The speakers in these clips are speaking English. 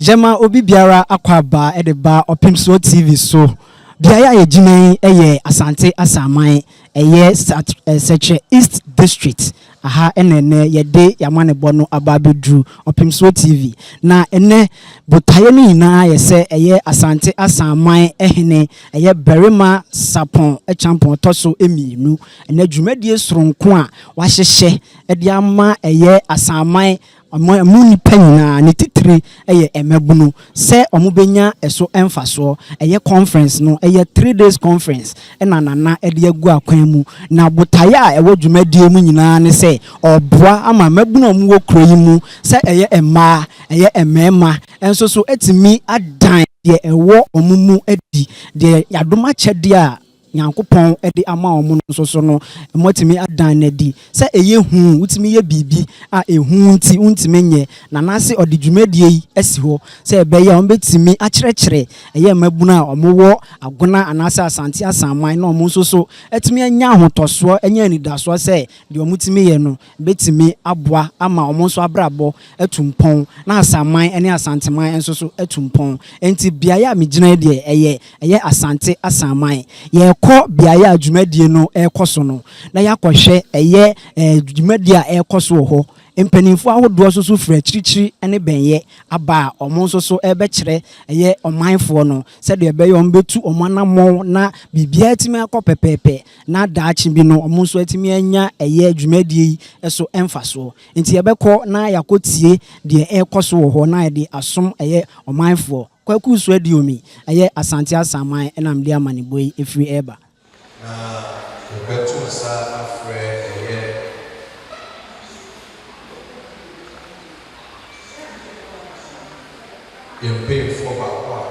Jema obi biara akwaba edeba Opemsuo TV so biaya ye jine eye Asante Asamanhene eye Seche East District aha enene yede yamane bono ababedru Opemsuo TV na ene botaye ni nyina yese eye Asante Asamanhene ehene eye berima sapon champon toso emienu ene dwumadie soronko a wahyehye ede ama eye Asamanhene amuni panyina ne titiri eye emebunu se omubenya eso emfaso eye conference no eye 3 days conference nana ede agu akwan mu na botaye a ewo dwumadie mu nyina ne se oboa ama mebunu omuwo kroyi mu se eye emma eye emema enso so etimi adan de ewo omumu edi de yadoma kyede a Yankopon edi ama omo so no motimi adan na di se eye hu utimi ye bibi a ehu nti untimi nye na nase odi dwumadie yi asi ho se ebeye on betimi akyerɛkyerɛ eye mabuna a omowo agona anase Asante Asamanhene na omo so etimi anya ahotoso anya anidaso se de omutimi ye no betimi aboa ama omo so abrabo etumpon na Asamanhene ene Asanteman enso so etumpon enti biaya megina de eye Asante Asamanhene ye ko biaya dwumadie no ekoso no na yakohwe eye dwumadie a ekoso ho empanimfo ahodo so fra chirichiri ene benye aba omo so ebekyere eye omanfo no se de ebeye ombetu omanamo na bibia timi akopepepe na daachi bi no omo so atimi anya eye dwumadie eso emfaso enti ebekọ na yakotie de ekoso ho na de asom eye omanfo kwaku so adiomi eye Asante Asamanhene enam de amaneboy efri eba na obetu sa afre eye pay for back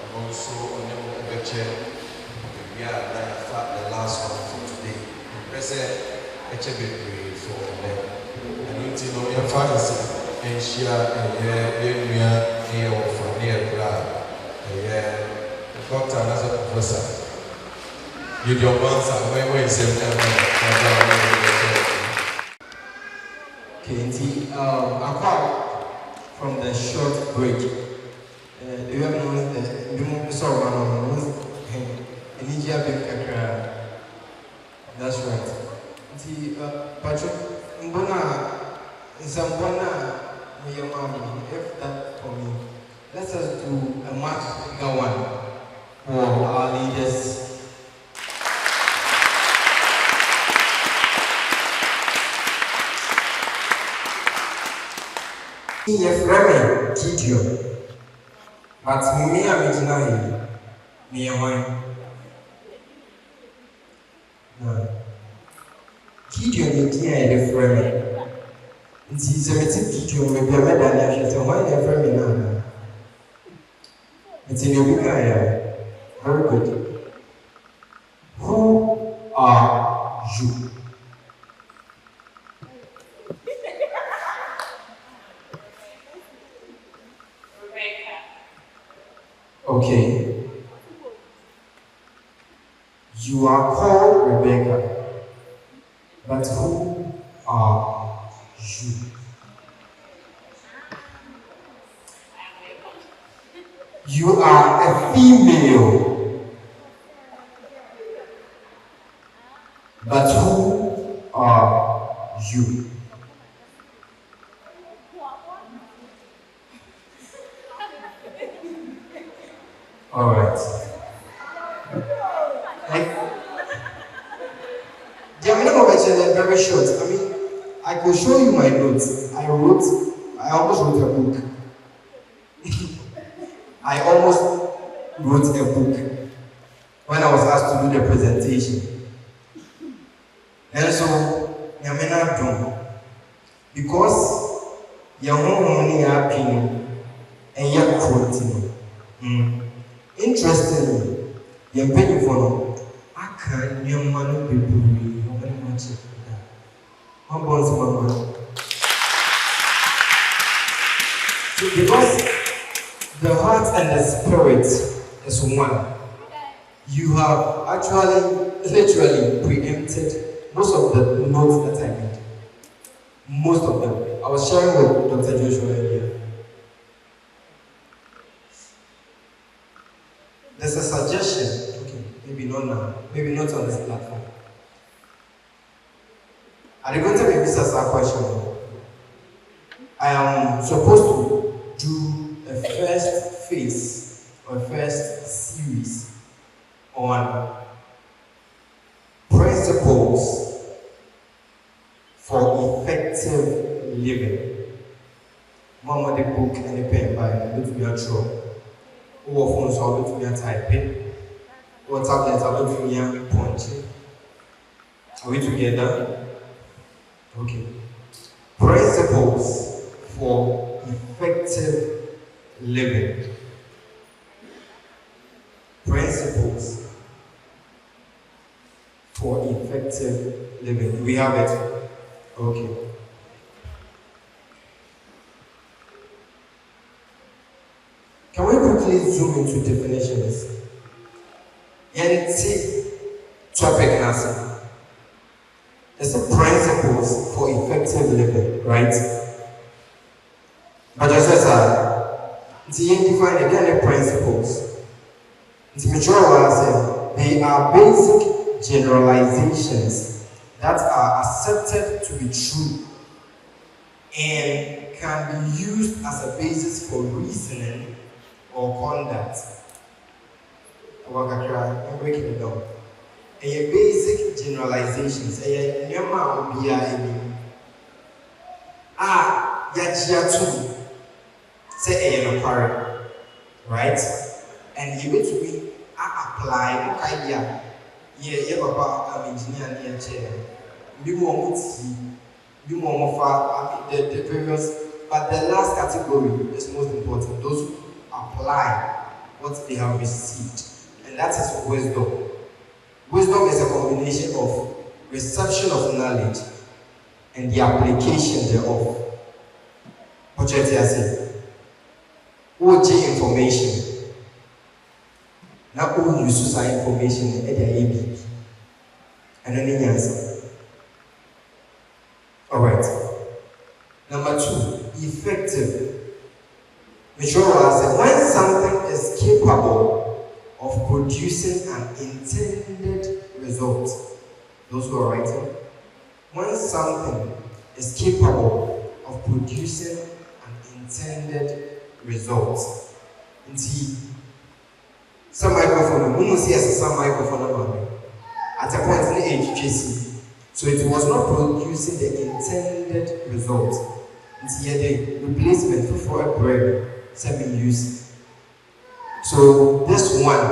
and also on the chair we are the last one for today present HB for them and you know your fathers and share and here for near grad doctor as a professor you don't answer where is it okay apart from the short break you have known the sorry that's right Patrick Mbona Zambona if that for me let us do a much bigger one for our leaders. Yes, Reverend Gideon. But me, I'm in me and one. No. Gideon, you can't Reverend. It's a Gideon, maybe a medal. So why never me now? It's in your book. Very good. Who are you? Okay. You are called Rebecca, but who are you? You are a female, but who are you? All right. The amount of is very short. I mean, I could show you my notes. I almost wrote a book. I almost wrote a book when I was asked to do the presentation. And so, Yamena don't. Because your home opinion and your quality. Interestingly, you're paying for I can't your money be doing very much of that. How about Mama? So because the heart and the spirit is one, you have actually literally preempted most of the notes that I made. Most of them. I was sharing with Dr. Joshua earlier. There's a suggestion. Okay, maybe not now. Maybe not on this platform. Are they going to maybe ask a question? I am supposed to do a first phase or first series on principles for effective living. One the book and a pen by me a draw. Or phones are me a typing. Or tablets are me a punching. Are we together? Okay. Principles for effective living. Principles for effective living. We have it. Okay. Can we quickly zoom into definitions? Yenti topic nasa. There's a principles for effective living, right? But just as define again the principles. They are basic generalizations that are accepted to be true and can be used as a basis for reasoning or conduct. I'm breaking it down. A basic generalizations. A nyama obia eni. Yachiatu. Say a no right? And you to be apply idea. Yeah, about engineer near chair. Be more the previous, but the last category is most important. Those who apply what they have received, and that is wisdom. Wisdom is a combination of reception of knowledge and the application thereof. What you say? OJ information. Now, who uses our information in the AB? And then answer. All right. Number 2, effective. When something is capable of producing an intended result. Those who are writing. When something is capable of producing an intended result. Some microphone, some microphone at a point in the age, so it was not producing the intended result. It's yet the replacement for a bread, 7 use. So this one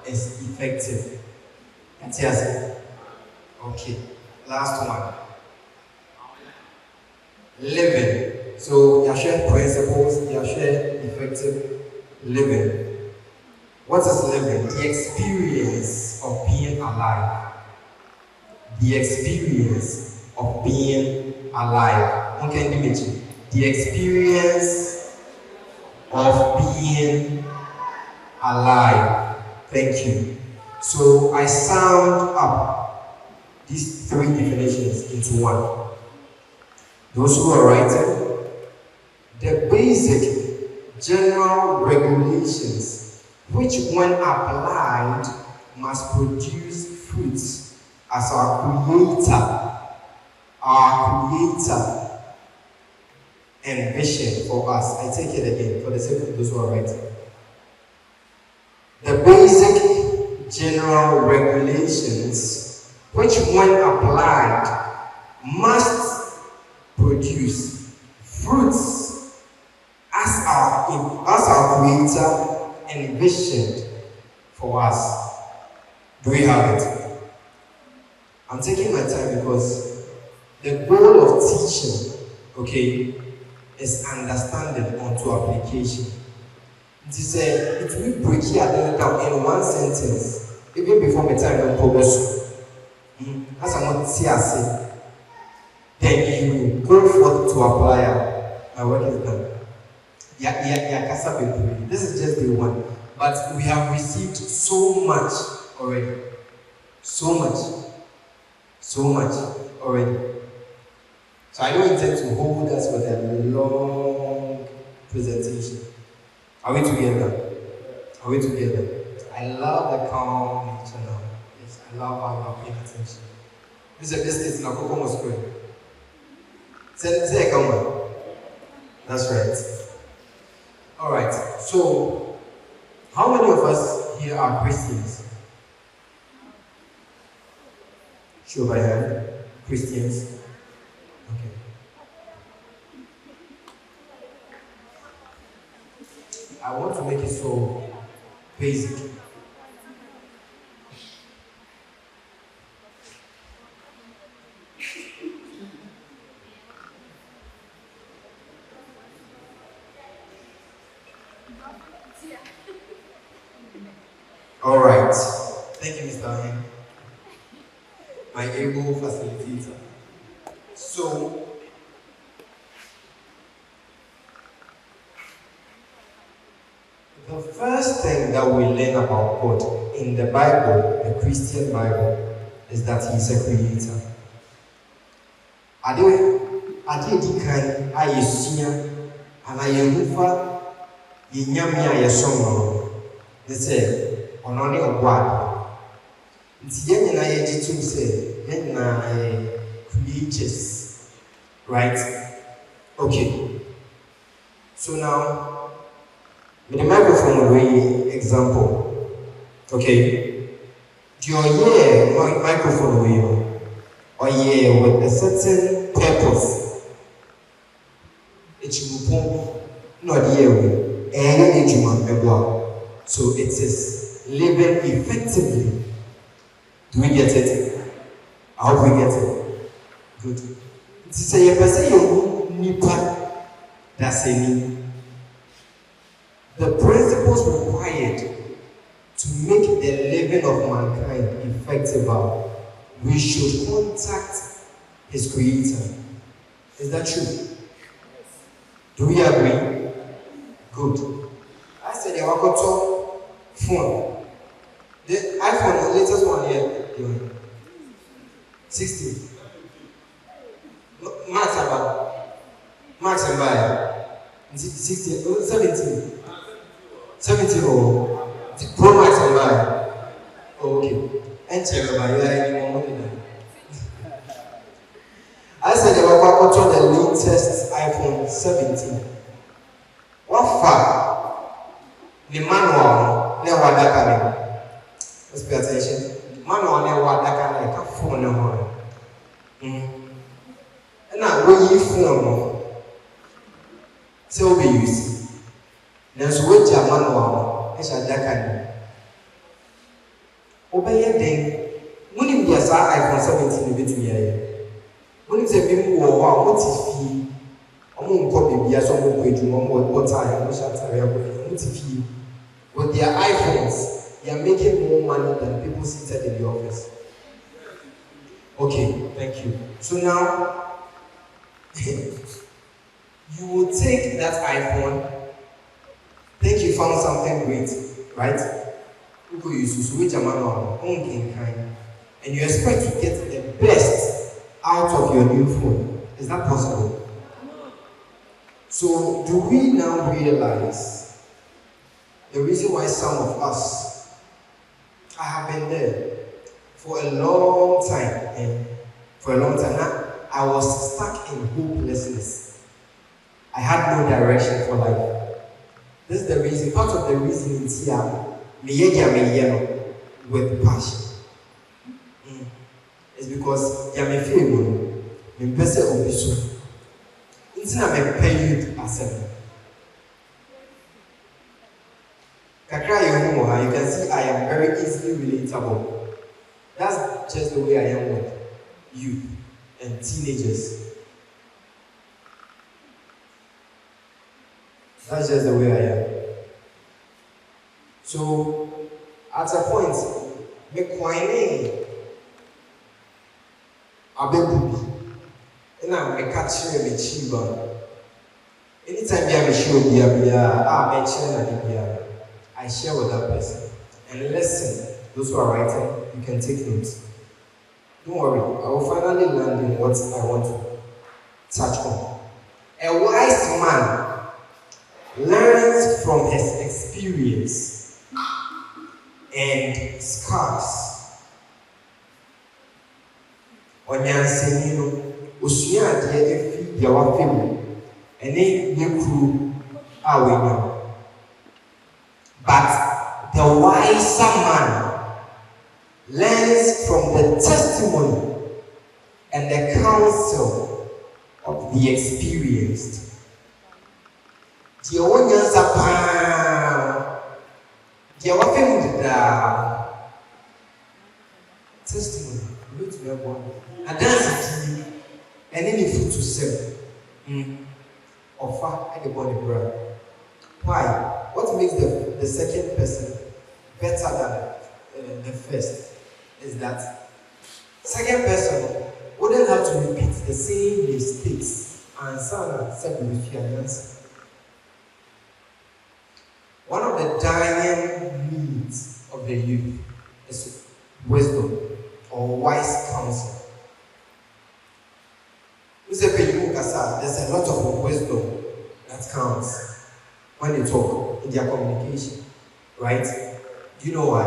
is effective. And yes, okay. Last one. Living. So you share principles, you share effective living. What is living? The experience of being alive. The experience of being alive. Okay, imagine. The experience of being alive. Thank you. So I summed up these 3 definitions into one. Those who are writing, the basic general regulations which when applied must produce fruits as our creator envisioned for us. I take it again for the sake of those who are writing. The basic general regulations which when applied must produce fruits as our creator envisioned for us. Do we have it? I'm taking my time because the goal of teaching, okay, is understanding onto application. It will break here down in one sentence, even before my time on progress. As I want to say, then you go forth to apply. My work is done. This is just the one. But we have received so much already. So much already. So I don't intend to hold us with a long presentation. Are we together? I love the calm nature now. Yes, I love how you are paying attention. This is not Kokomo Square. Say, come on. That's right. All right. So, how many of us here are Christians? Show by hand. Christians. Okay. I want to make it so basic. All right. Thank you, Mr. Hen, my able facilitator. So, the first thing that we learn about God in the Bible, the Christian Bible, is that He is a creator. Ade di kan a yesua ana yehufa yenyame a yesom no ne se ono ne ogwa nti ye nyina ye gitum se ye nyina creatures, right? Okay, so now with the microphone way example, okay, do you hear microphone way or yeah with a certain purpose? So it is living effectively. Do we get it? I hope we get it. Good. To say a person nipa that's any. The principles required to make the living of mankind effective, we should contact His Creator. Is that true? Do we agree? Good. I said, I got phone. The iPhone, the latest one here, 16. Max and buy 16, 17. 17 or Pro Max and buy. Okay. Enter by any more money. I said, I got the latest iPhone 17. What far? The manual never that. Let's pay attention. Manual never that kind of phone no. And now when you phone so be used. There's which a manual is a that obey a day. When you be a iPhone 17 bit me. When you say people what if he among baby as someone page what time what if he with their iPhones they are making more money than people seated in the office. Okay, thank you. So now you will take that iPhone, think you found something great, right? You go use switch a manual and you expect to get the best out of your new phone. Is that possible? So do we now realize the reason why some of us, I have been there for a long time, and for a long time now, I was stuck in hopelessness. I had no direction for life. This is the reason, part of the reason is here, with passion. It's because you may feel good, you may say Opemsuo. It's not a paid assembly. You can see I am very easily relatable. That's just the way I am with youth and teenagers. That's just the way I am. So, at a point, me whining. Abebubi. And I'm catching a chiba. Anytime you have a show, I share with that person. And listen, those who are writing, you can take notes. Don't worry, I will finally land in what I want to touch on. A wise man learns from his experience and scars. Onyansani no osua ade efi dia wa femu ene yekuru a wenya. But the wiser man learns from the testimony and the counsel of the experienced. The onyansa pa dia wa femu da testimony we to be born and that's it and any food to sell offer at the body brand. Why? What makes the second person better than the first is that second person wouldn't have to repeat the same mistakes and sound answer. One of the dying needs of the youth is wisdom or wise counsel. There's a lot of wisdom that comes when they talk in their communication, right? Do you know why?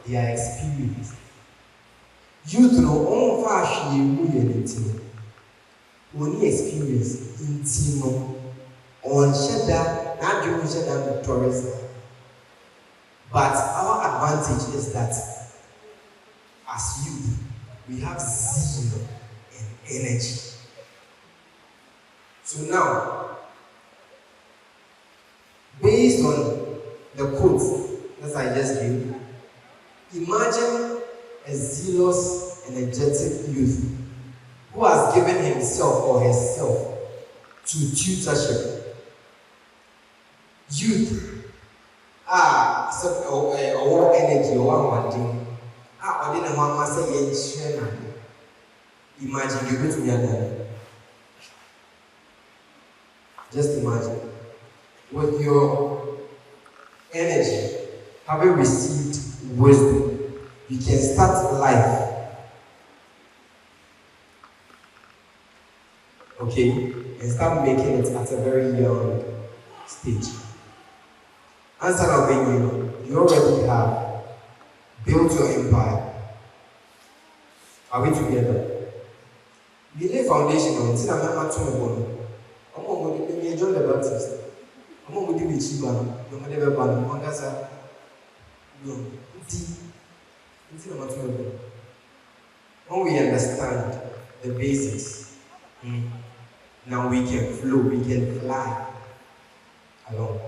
They are experienced. Youth know all fashion unity. Only experience intimo on shedda, not doing shedda tourism. But our advantage is that as youth, we have zeal and energy. So now, based on the quote that I just gave, imagine a zealous, energetic youth who has given himself or herself to tutorship. Youth or energy or one thing. Imagine you go to me. Just imagine. With your energy, having received wisdom, you can start life. Okay? And start making it at a very young stage. Answer of being you already have built your empire. Are we together? We lay foundation on it. I'm going to be John the Baptist. I'm going to be Chiba. I'm going to be Mandasa. No. When we understand the basics, now we can flow, we can fly along.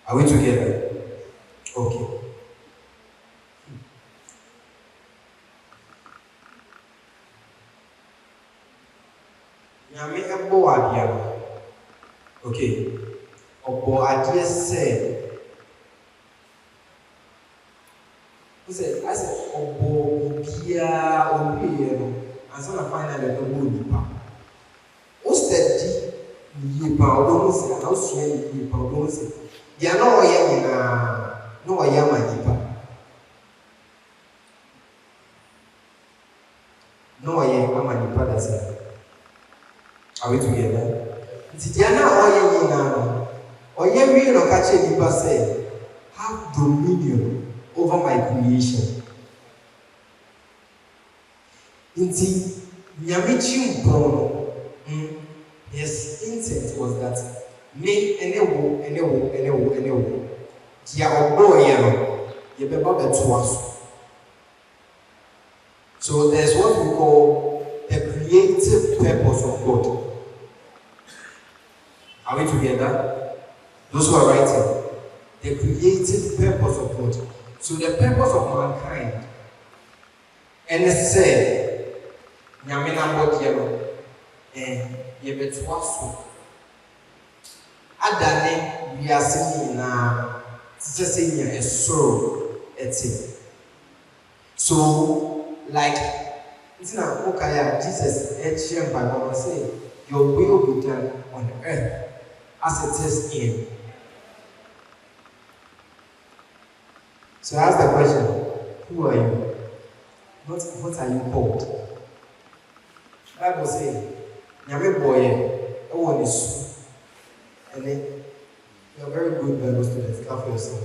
Are we together? Okay. Okay. Obo idea said, I said, Obo Bia Obi, and so I find out the Nipa. What's that? Nipa, don't say, and also Nipa, don't say. They are no Nipa. No Nipa, that's it. Are we together? Tidiana oye na oye wi no ka che nipa say have dominion over my creation. Inti nyame chimpon his intent was that me enewo dia obo ye no ye beba beto aso. So there's what we call the creative purpose of God. Are we together? Those who are writing, the creative purpose of God. So the purpose of mankind, and it said, Nyamina Bodiano, and Yebetwasu. Adane, we are saying now, just saying a sorrow, etc. So, like, it's not okay, Jesus, ancient Bible say, your will be done on earth as it is in. So I ask the question, who are you? What are you called? Bible says, Nyame boy, everyone is and then you're very good Bible students, clap for yourself.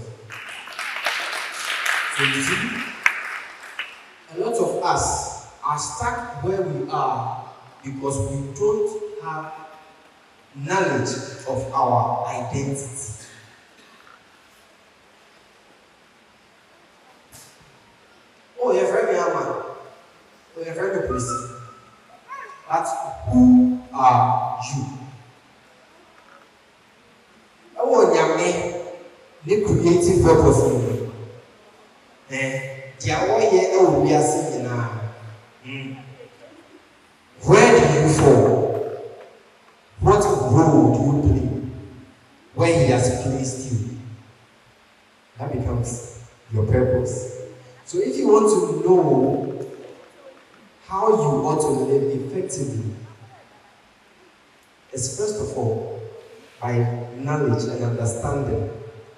You see, a lot of us are stuck where we are because we don't have knowledge of our identity. Oh, you're very young man. Oh, you're very person. But who are you? Oh, Yame, the creative purpose in you. Where do you fall? What role do you play when he has placed you? That becomes your purpose. So if you want to know how you ought to live effectively, it's first of all by knowledge and understanding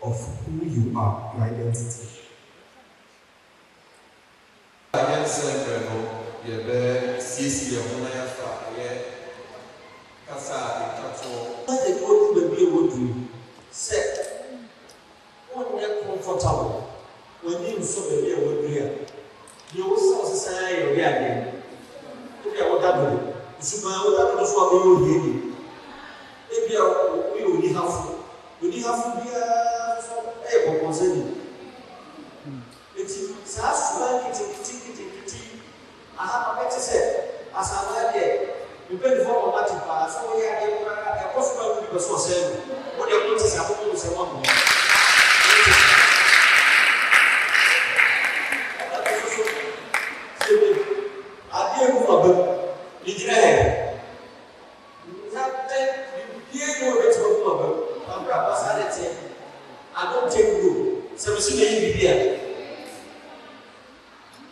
of who you are, your identity. Comfortable when you so baby a wodua you will so say you be again if you want that super what so be you here if you only have be so e ko concern it's as well kiti aha ma say Asamanhene you pay for what you pass so we are e possible to be so say what you want to say about you say one I don't take you. So we see here.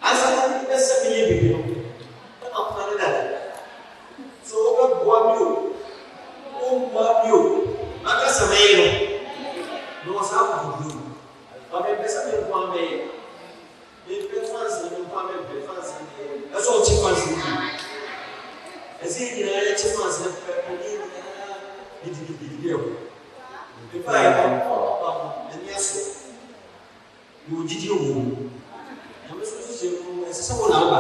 Asante, let's say me here. I'm planning that. So what you? What you? I guess I'm here. No one's out to do. But I'm just one way. That's all cheap ones. I see the cheap ones if I have and yes, you will give you. I'm a someone out.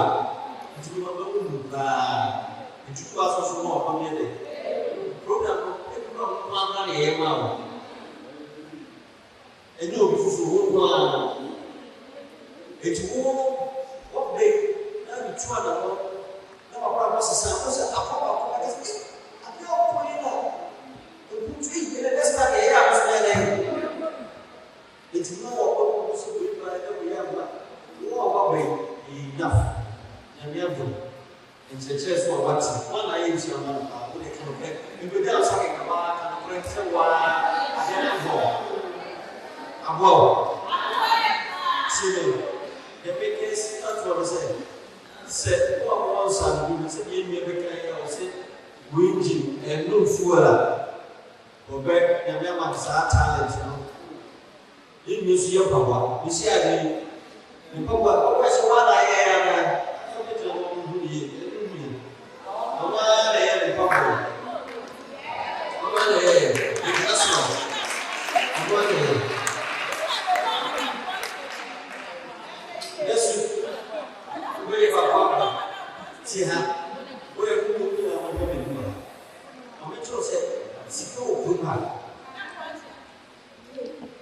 It's been a little it's 2 hours more on the program. And you it's all what they not be trying to no promise is a pop I guess I'm not putting up the tree in the next time they have it's not also good but we have more way enough and we have to in success for what's one I use your man what they can get if we don't talking about and say why I don't see the biggest that's what I said. Said what was and you said you may be kind of said windy and no fool. Or back and your man's talent, you know. You see your papa, you see I mean, papa, always what I am. Something to do here. No one I am papa. No one I am. That's all. No one I am. Yes, we have a problem. See how we are going to our women. I'm not sure say, see no good man.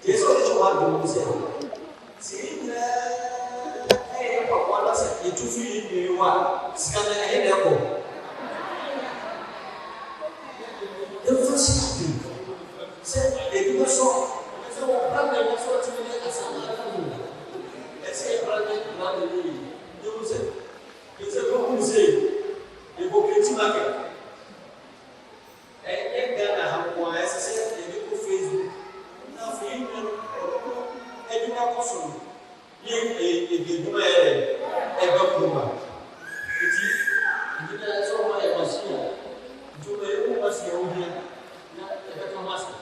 Yes, what you want to say? See, I have a one said, you 2 feet in one, scan a head apple. The first thing said, they do so. So, brother, what's what you need as a let's say, brother, you say, it's a good say, you go get market. And then I have one, as I said, you go Facebook. Now, for you, and you are possible. You do a document. It is, you know, so much was here. You know, who was here, not the better master.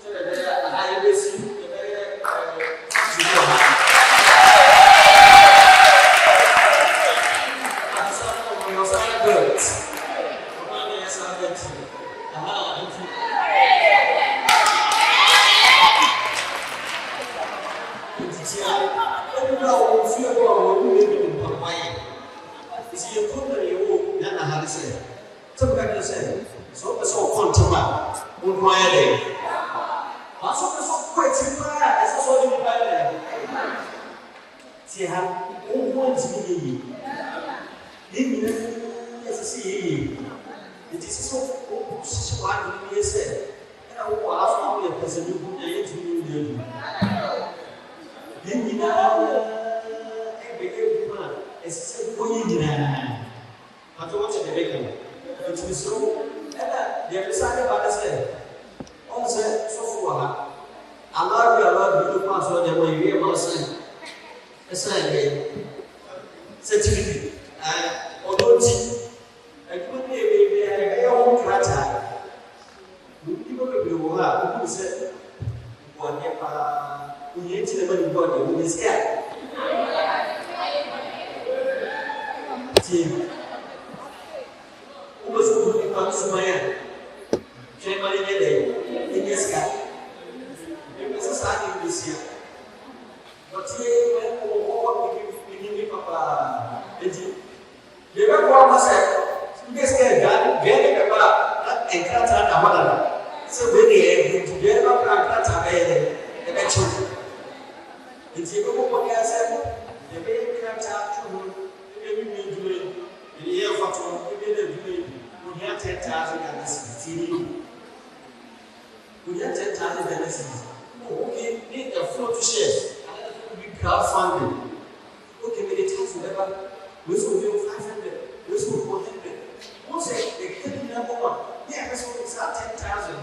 So that I will see the very It's everyone feel about what we do in Papaya. It's your company, you Nana had said. Some people say, so the so contour, would my day. Also, the so quite simple as a sort of pilot. See how all wants me. Even as a sea. It is so one year said. And I will ask all the person who did to you. Every man is said for you. I don't want to make him. It was so. And they decided by the same. Also, so far, I love you to pass on the way you must say. Certificate. Although, I couldn't be a own crater. People will have who said, one we ate the money body with his cat. Who was going to come to my end? Came by the day in his cat. It was a sign this year. But here, when we give Papa, the very one said, you guys get about and cut out a mother. So when they are together, cut out a children. It's a good one, I said, the baby cut out to the year for 2 we have 10,000 and this we have 10,000 and this. Okay, need a floor to share. We crowdfunding. Okay, meditation level. We will do 500. We will do 400. Once they get number one, yeah, that's what it's at 10,000.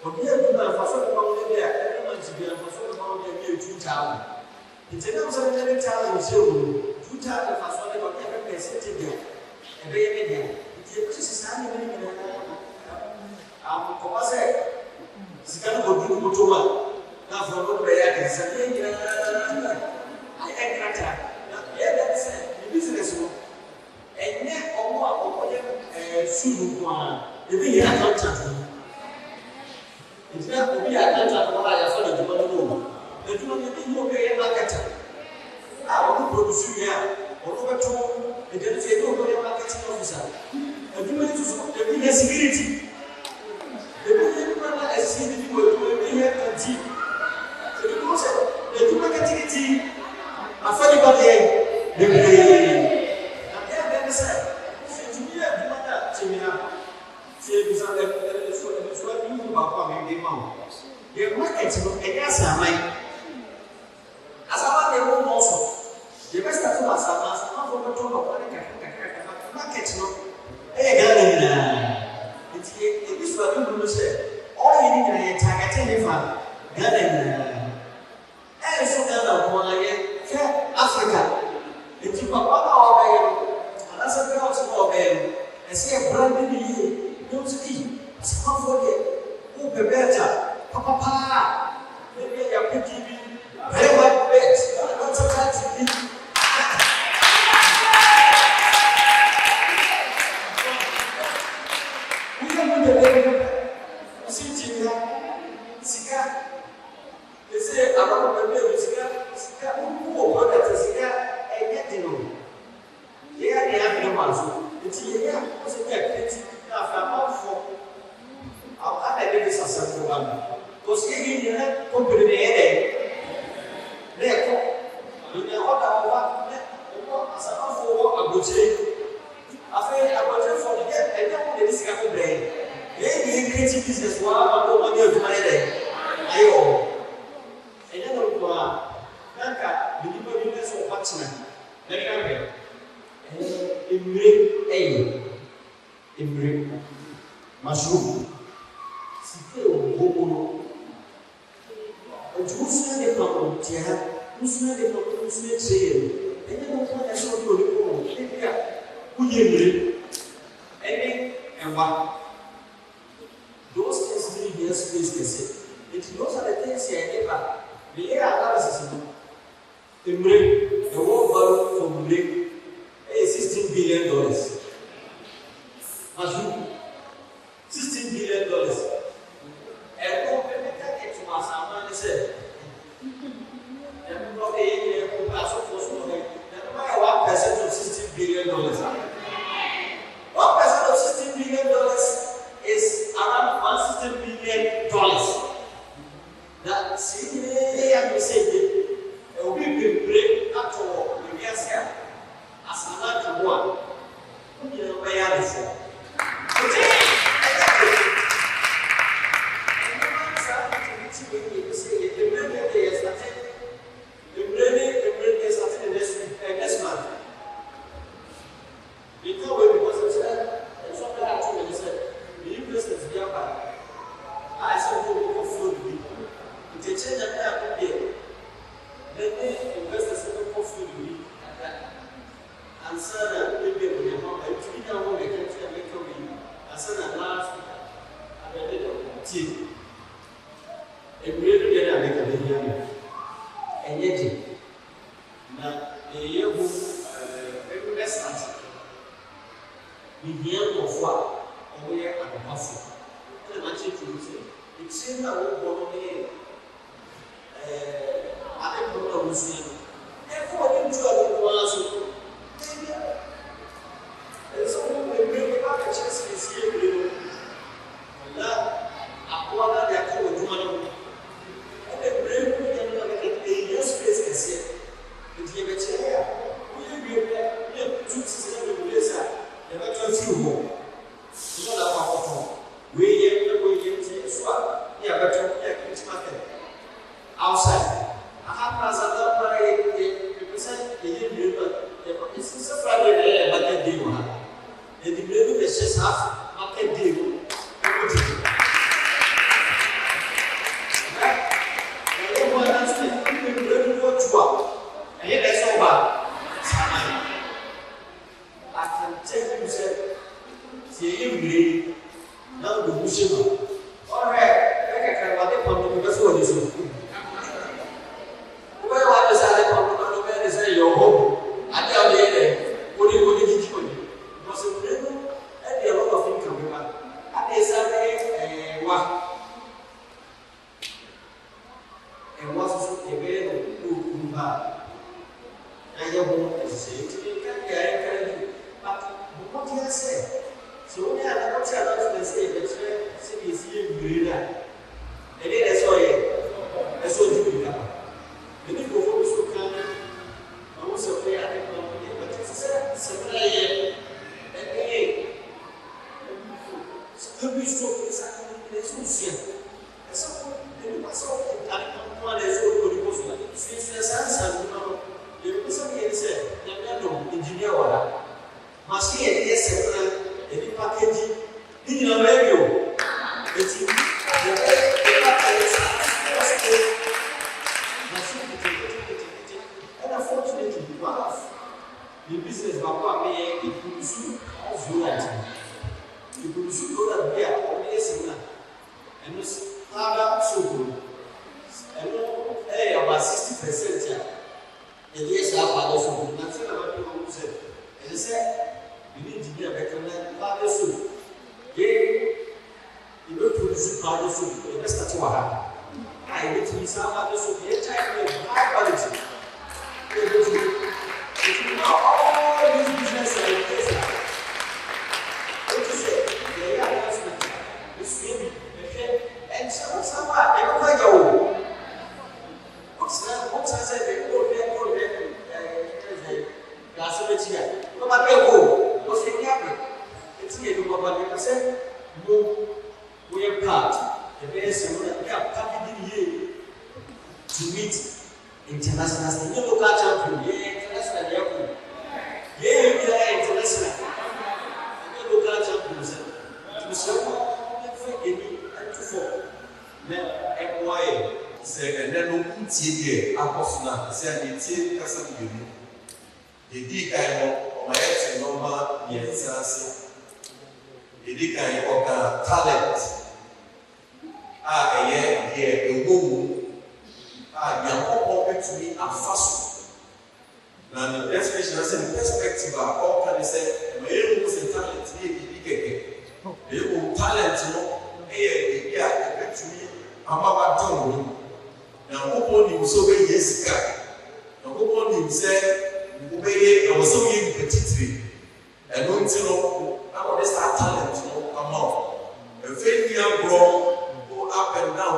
But we have to do for some amount there. Every month to be for some amount there, 2,000. It's enough 7,000. 2,000 for some about every percentage there. And they there. It's a Christian family. Como say, se quer go do muito mal. Na forma do bem é essa. É grata. É deve ser. Business wo. Enye omo akoye suru kwa. Ebi ya accountant. Ìjìnlẹ̀ òbí accountant wọn ayà fún ìjọba lọ́wọ́. Ìjọba ní bí yóò bẹ̀rẹ̀ marketer. Àwọn tó produce yẹ ọ̀rọ̀ bẹ̀ tó ìjẹ́ni fi ẹgbẹ́ òkú yẹ marketing officer. Ìjọba ní tuntun ẹbí yẹ security. Ebi yẹ nípa náà ẹ̀sìn ní ìwé ìwé ebi yẹ kàntì. Ebi kò sẹ ìjọba kẹtìkìtì afẹ́nibàdì yẹ bebree. Na ẹ̀ bẹ́ẹ̀ bí sẹ́ ìjọba yẹ ìjọba náà ti mi náà ti ebi sá ẹ̀ẹ́dẹ́sọ́ ẹ̀bí yìí baako a mi ma o. Yẹ market no ẹ̀yẹ asaman. Asaman yẹ wọ́n mọ̀ ọ́sọ̀. Yẹ bẹ́ẹ̀ sẹ́ fún asaman fún ọmọ tó ń bọ̀ wọ́n ní kàkàkàkà market no ẹ̀yẹ Ghana nyinaa. Nti ebi sọ ẹbí mu no sẹ ọ̀yẹ́ ni nyinaa yẹ targeting ne fa Ghana nyinaa. Ẹ̀yẹ sọ Ghana wọn ayẹ fẹ́ Africa. Nti papa náà ọbẹ̀ yẹ anase bí wọ́n ti wọ́n ọbẹ̀ yẹ ẹ̀sẹ̀ yẹ brand ní yìí ní o ti di asamanfoɔ deɛ wọ́n bẹ̀bẹ̀ ẹ̀ta papapaa ẹ̀bi ẹ̀yà pẹ̀kì bi very white bed wọ́n ti ká ti bi.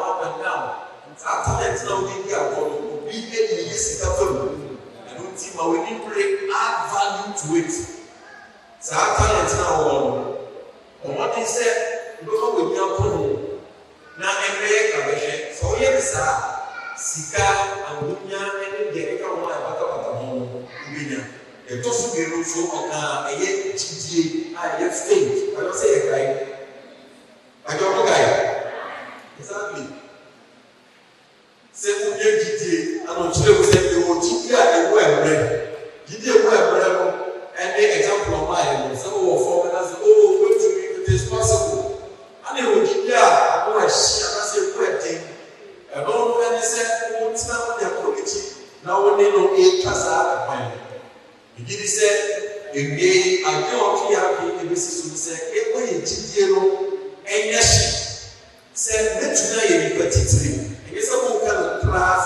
Up and down. Our talent now the Apollo, be any Sitafo, and don't see my winning pray add value to it. So I can't now on what he said, go with your phone. Now, I'm so yes, Sika and Lunya and the Eka Wata Ubina. The Tosu Geruso Oka, a yet GG, I have stage. I don't say a guy. I don't know guy. Exactly. Say, Uya GG, and on Chile said the word GG and well bread. GG well bread, and the example of mine. So, for me, I said, oh, what do you think it is possible? And it would GG, I know I say, wedding. And all when they said, what's now their quality? Now, when they know a casa appointment. He said, a gay, I don't care if this is said, a way to and yes, said, let you know particularly. And yes, I will come to class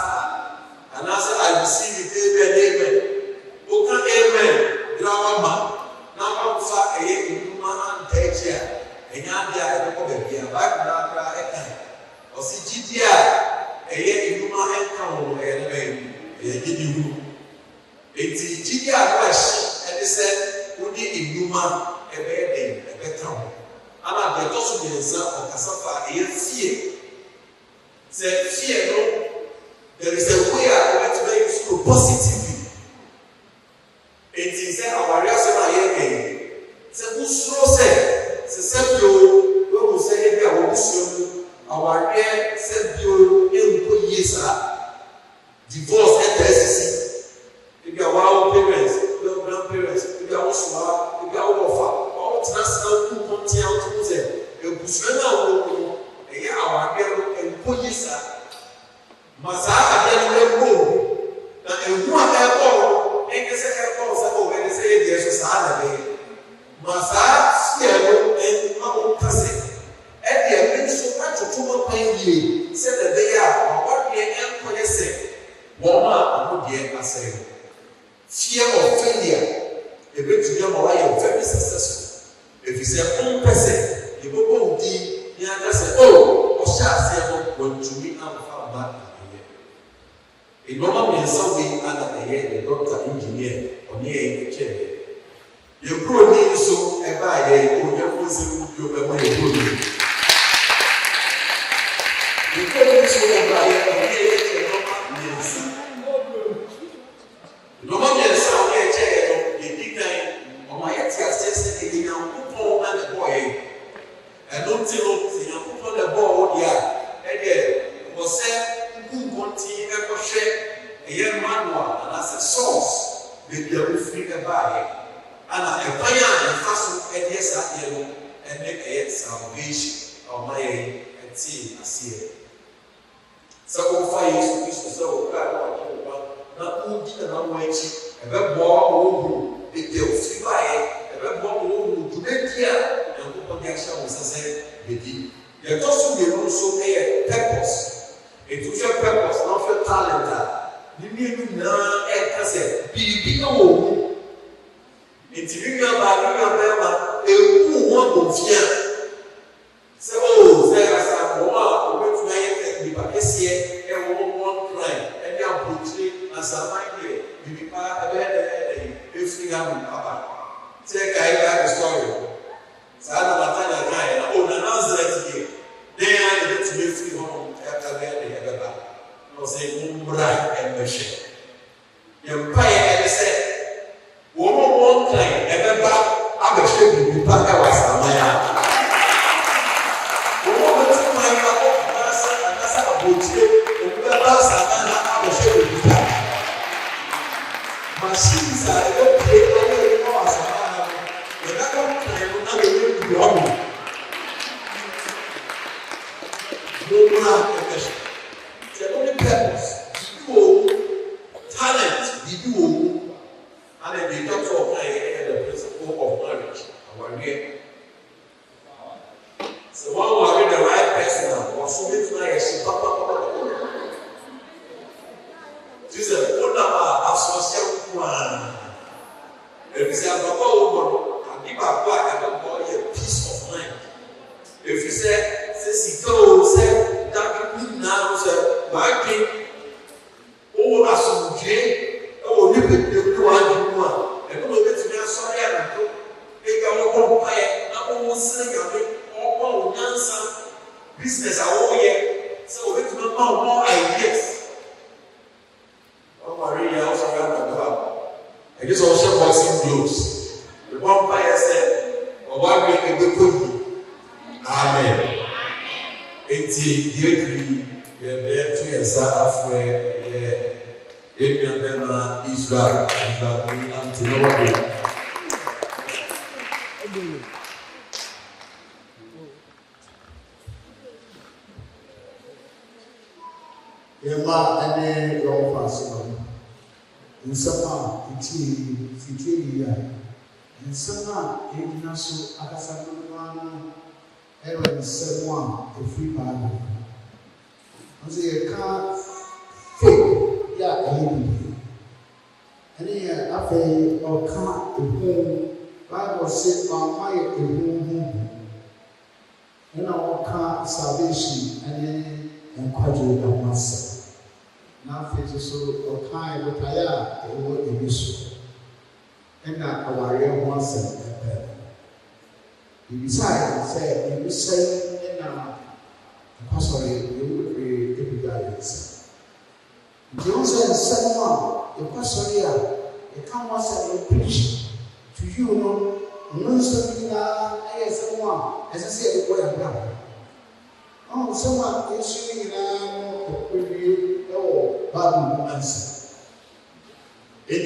and answer, I receive it, amen. Oka, amen, drama, now I'm far a human and take care. And now they are going to be back now, I can. Or see GDR. Eye inuma enka wo ene e gidi hu enti gidi agbashi ene se wodi inuma ebe den ebe ka ho ana de to so de nsa okasafa eye fie se fie no there is a way I want to use to positively enti se awari ase na ye ke se usro se bio wo se ye bia wo usro our real self-build years divorce at the SEC. If you are our parents, your grandparents, if you are also if you are offer, all transfer who continue to say, you pursue now, our real and years. Massa again, go. Now, and one airport, and the second call, and say, there's a Saturday. Massa, and our cousin. And the event so much of 2 years said that they are what the employer said. Woman, dear, I say, fear of failure. A bit to them are very successful. If you say, one person, you will go deep, you say, oh, or shall say, when to me, I'm far back in the year. A normal means something under the year, the doctor, engineer, or near the chair. You grow near so, and by a good, you will be If you say, you go, say, that now, say, my king, It is also boxing gloves. The one fire said, or one week a good cookie. Amen. It's the there to your son where Israel until nobody. Yema ene yo fasino. Nsama iti ya. Nsama ejina so akasa no ewe nsema efri ba. Nse ye ka faith ya eyi. Ene ya afa oka ehu Bible say mama ye ehu. Ena oka salvation ene encourage the master. Now faces so or kind with Aya, the word in this. And not our real once and better. You decide, say, you say, and now, possibly you will be every guidance. You don't say, someone, the question here, the come once and preach to you, no, something, as someone, as I said, what I've done. Oh, someone is showing Bible answer. You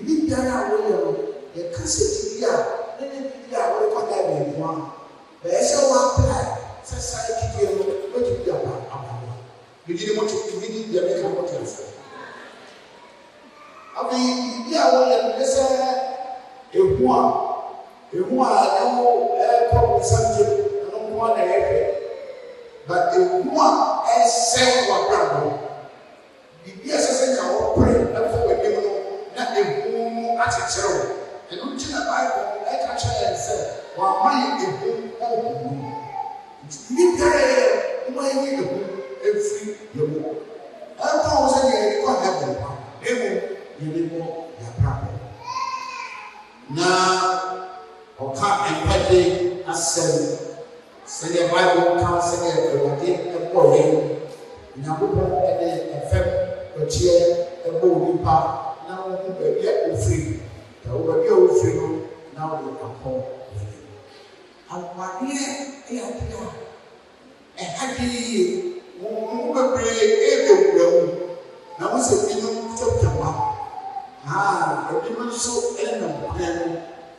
need that way. You can't sit here. Then you are what I want. But as I walk by, society, what you do about you didn't want to read the American hotels. I mean, you are one and listen. If one, no subject, I don't want to have. But if one has said what brother, the BSS can pray for a given, not a boom at a zero. And don't you know Bible, I catch her and say, while my a boom, it's me there, my need a boom, every year. I don't say you can't have them, you need more, your problem. Now, or can't empathy as seven. Send the Bible comes in a boy. Now, a fem, a chair, a bowling park. Now, we are free. Over your free. Now, we are home. And one year, a happy over every now, we say, you know, September. A people so elegant.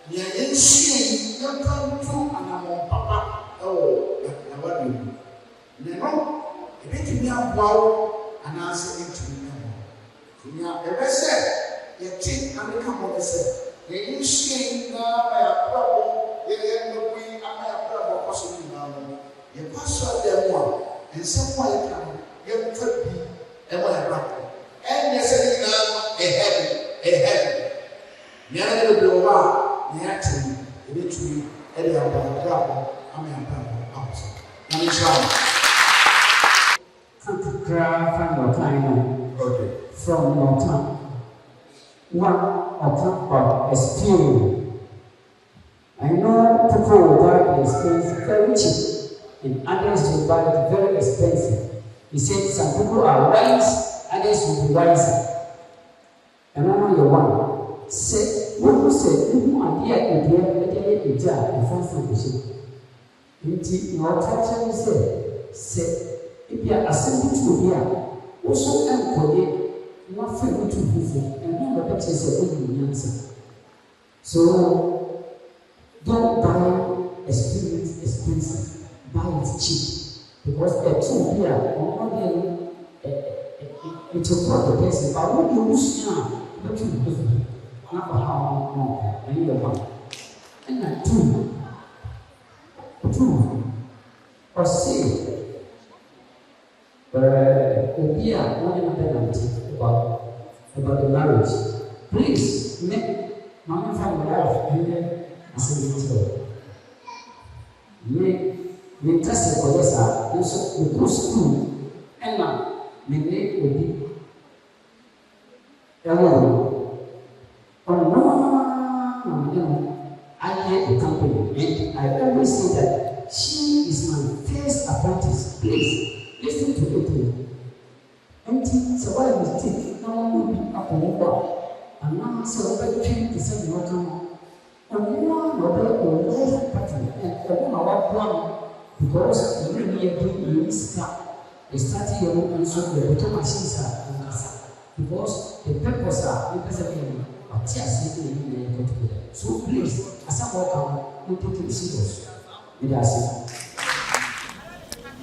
Yan see, you come to and I'm papa. Oh, what do you know? If it be a wow, and answer it to me. Now, ever said, you take and become what I said. You see now by a problem, you end up being a problem possibly now. You pass out them one, and someone you could be a one. And you say now a heaven. Never blow out, the actually, literally, any of our problem. Amen. To cry from your time. Okay. From your time. One of experience. I know people will buy the experience very cheap, and others will buy it very expensive. He said some people are wise, others will be wiser. And I know you're one. Say, what you say, you are dear, the first time. Nti na ọtaacha ni sɛ ebi a asɛm tu obi a woso nkɔye na fa ebi tu fufu ɛno na bɛkyɛ sɛ ɔyɛ nyansa. So don't buy experience expensive, buy it cheap, because ɛtu obi a ɔmo deɛ no it will cost the person, but when you lose now bɛtu fufu na fa ha ɔmo ɛyɛ yɛ one ɛna two. Or say, obi a wɔn penalty about the marriage. Please make my wife and Asante. Me test for this. Also, we go school and now me obi. I hear the company, and I always say that she is my first apprentice. Please listen to it. Empty, so why mistake? Now will be up on one. anaa sɛ wobɛtwe te sɛ deɛ wɔka no ɔnoa na ɔbɛyɛ party ɛwɔ ma waboa no because ɛno ne yɛde yɛyi sika ɛstarte yɛ no nso yɛbɛtɔ machines a ɛnkasa because the purpose a yɛpɛ sɛ bɛyɛ no ate aseɛ sɛ yɛyi nyinaa yɛkɔ together so please asɛ wɔka no no take it serious mede ase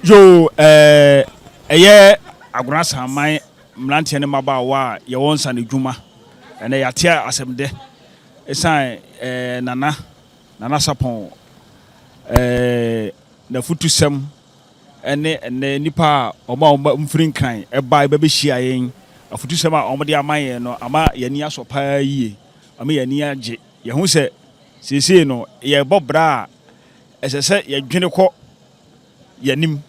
yo ɛyɛ agona saman mmeranteɛ ne mmabaawa a yɛwɔ nsa ne dwuma ɛnɛ yɛate asɛmdɛ ɛsan nana sapɔn na futusɛm ɛne nipa a ɔma mfiri nkran ɛba bɛbɛhyia yɛn afutusɛm a ɔmde ama yɛn no ama yɛni asɔ paa yie ama yɛni agye yɛho sɛ seesei no yɛbɔ bra a ɛsɛ sɛ yɛdwene kɔ yɛnim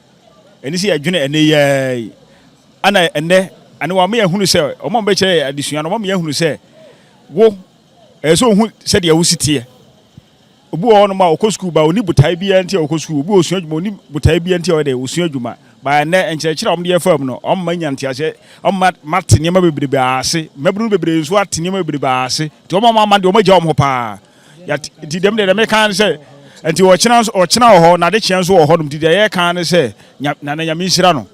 ɛni sɛ yɛdwene ɛnɛ yɛi ana ɛnɛ ane wa me yɛhunu sɛ ɔma mbɛkyerɛ adesua no ɔma me yɛhunu sɛ wo ɛsɛ ohun sɛdeɛ wo siteɛ obi wɔ hɔ no ma ɔkɔ school ba oni botae bia nti ɔkɔ school obi osua adwuma oni botae bia nti ɔde osua adwuma ba ɛnɛ nkyerɛkyerɛ a ɔmo de yɛfam no ɔmo nyante ase ɔmo mate nneɛma bebrebe ase mɛburu bebrebe nso ate nneɛma bebrebe ase nti ɔmo ama de ɔmo gya ɔmo hɔ paa nti dɛm de dɛm kan sɛ nti ɔkyena wɔ hɔ na de kyɛn nso wɔ hɔ nom nti deɛ yɛ kan sɛ na nyame nhyira no